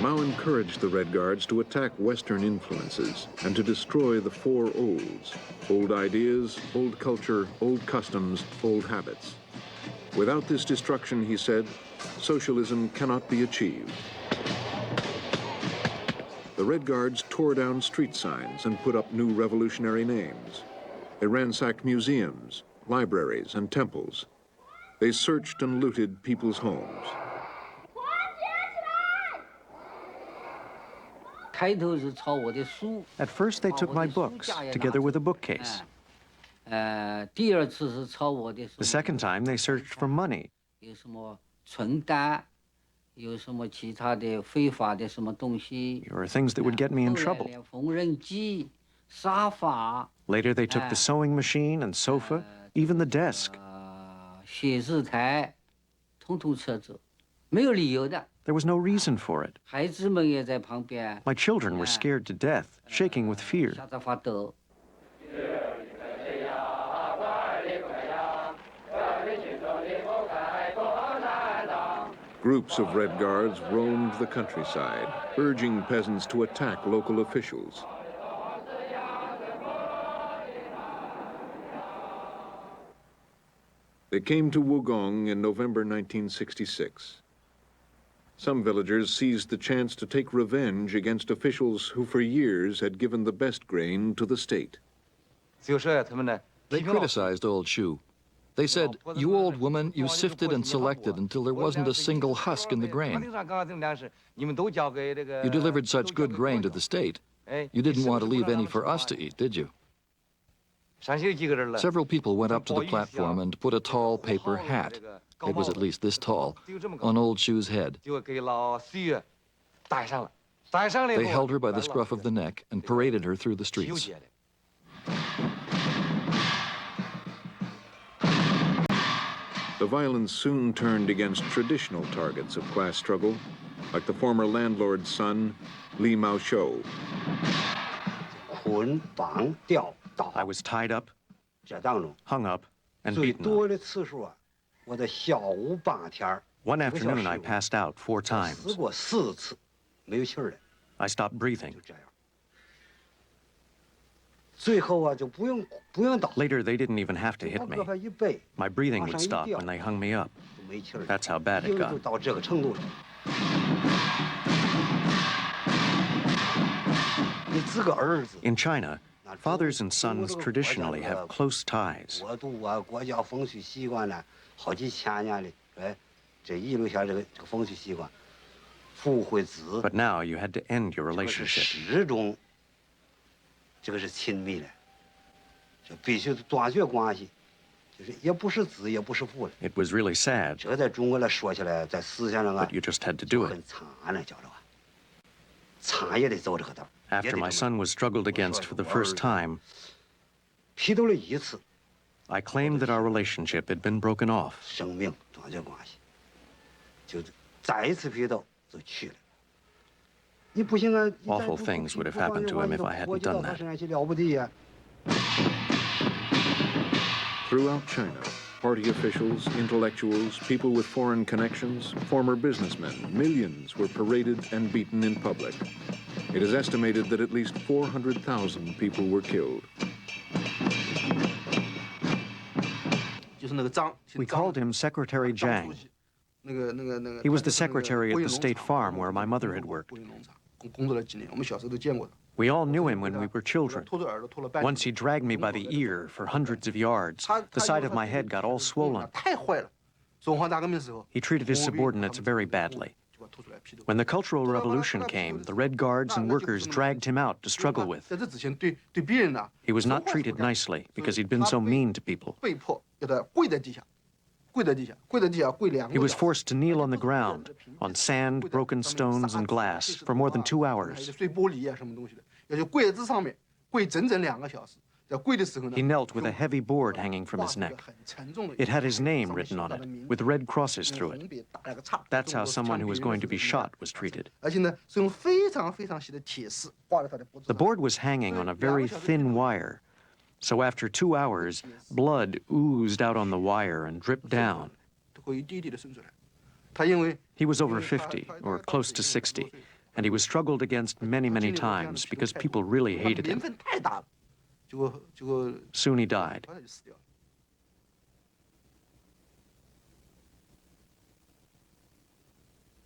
Mao encouraged the Red Guards to attack Western influences and to destroy the four olds: old ideas, old culture, old customs, old habits. Without this destruction, he said, socialism cannot be achieved. The Red Guards tore down street signs and put up new revolutionary names. They ransacked museums, libraries, and temples. They searched and looted people's homes. At first, they took my books, together with a bookcase. The second time, they searched for money. Or things that would get me in trouble. Later, they took the sewing machine and sofa, even the desk. There was no reason for it. My children were scared to death, shaking with fear. Groups of Red Guards roamed the countryside, urging peasants to attack local officials. They came to Wugong in November 1966. Some villagers seized the chance to take revenge against officials who for years had given the best grain to the state. They criticized old Shu. They said, "You old woman, you sifted and selected until there wasn't a single husk in the grain. You delivered such good grain to the state. You didn't want to leave any for us to eat, did you?" Several people went up to the platform and put a tall paper hat, it was at least this tall, on old Shu's head. They held her by the scruff of the neck and paraded her through the streets. The violence soon turned against traditional targets of class struggle, like the former landlord's son, Li Maoshou. I was tied up, hung up, and beaten up. One afternoon, I passed out 4 times. I stopped breathing. Later, they didn't even have to hit me. My breathing would stop when they hung me up. That's how bad it got. In China, fathers and sons traditionally have close ties. But now you had to end your relationship. It was really sad, but you just had to do it. After my son was struggled against for the first time, I claimed that our relationship had been broken off. Awful things would have happened to him if I hadn't done that. Throughout China, party officials, intellectuals, people with foreign connections, former businessmen, millions were paraded and beaten in public. It is estimated that at least 400,000 people were killed. We called him Secretary Zhang. He was the secretary at the state farm where my mother had worked. We all knew him when we were children. Once he dragged me by the ear for hundreds of yards. The side of my head got all swollen. He treated his subordinates very badly. When the Cultural Revolution came, the Red Guards and workers dragged him out to struggle with. He was not treated nicely because he'd been so mean to people. He was forced to kneel on the ground, on sand, broken stones, and glass for more than 2 hours. He knelt with a heavy board hanging from his neck. It had his name written on it, with red crosses through it. That's how someone who was going to be shot was treated. The board was hanging on a very thin wire, so after 2 hours, blood oozed out on the wire and dripped down. He was over 50, or close to 60, and he was struggled against many, many times because people really hated him. Soon he died.